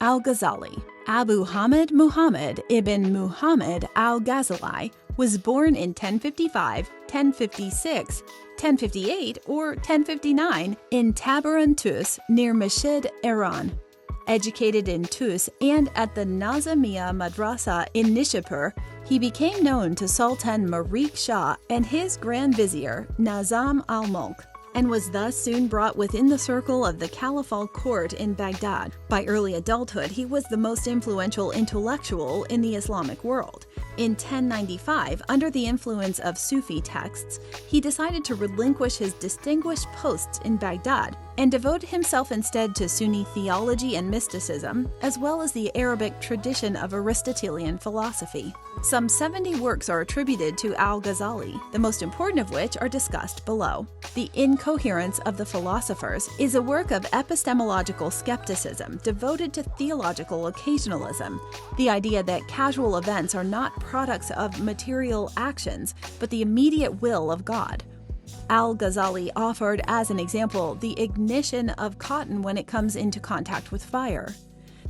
Al-Ghazali, Abu Hamid Muhammad ibn Muhammad al-Ghazali, was born in 1055, 1056, 1058, or 1059 in Tabarân-Tûs near Mashhad, Iran. Educated in Tus and at the Nizâmiyya Madrasa in Nishapur, he became known to Sultan Malikshâh and his grand-vizier, Nizâm al-Mulk, and was thus soon brought within the circle of the caliphal court in Baghdad. By early adulthood, he was the most influential intellectual in the Islamic world. In 1095, under the influence of Sufi texts, he decided to relinquish his distinguished posts in Baghdad and devote himself instead to Sunni theology and mysticism, as well as the Arabic tradition of Aristotelian philosophy. Some 70 works are attributed to Al-Ghazali, the most important of which are discussed below. The Incoherence of the Philosophers is a work of epistemological skepticism devoted to theological occasionalism, the idea that casual events are not products of material actions, but the immediate will of God. Al-Ghazali offered as an example the ignition of cotton when it comes into contact with fire.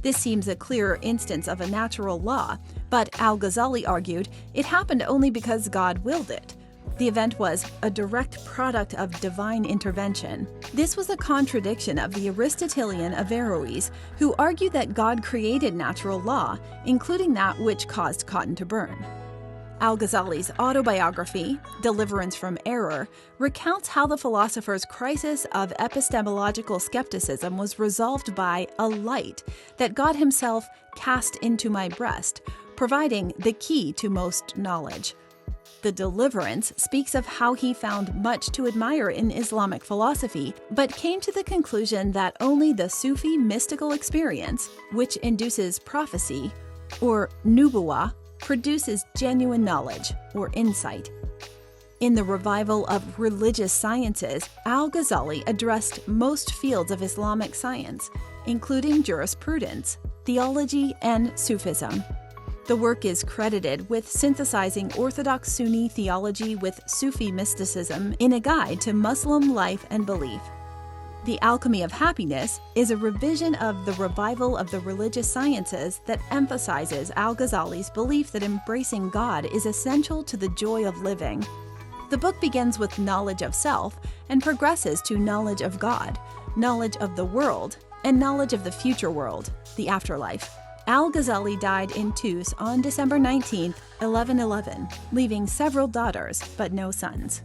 This seems a clear instance of a natural law, but Al-Ghazali argued it happened only because God willed it. The event was a direct product of divine intervention. This was a contradiction of the Aristotelian Averroes, who argued that God created natural law, including that which caused cotton to burn. Al-Ghazali's autobiography, Deliverance from Error, recounts how the philosopher's crisis of epistemological skepticism was resolved by a light that God himself cast into my breast, providing the key to most knowledge. The Deliverance speaks of how he found much to admire in Islamic philosophy, but came to the conclusion that only the Sufi mystical experience, which induces prophecy, or nubuwah, produces genuine knowledge or insight. In the revival of religious sciences, Al-Ghazali addressed most fields of Islamic science, including jurisprudence, theology, and Sufism. The work is credited with synthesizing Orthodox Sunni theology with Sufi mysticism in a guide to Muslim life and belief. The Alchemy of Happiness is a revision of the revival of the religious sciences that emphasizes Al-Ghazali's belief that embracing God is essential to the joy of living. The book begins with knowledge of self and progresses to knowledge of God, knowledge of the world, and knowledge of the future world, the afterlife. Al-Ghazali died in Tus on December 19, 1111, leaving several daughters but no sons.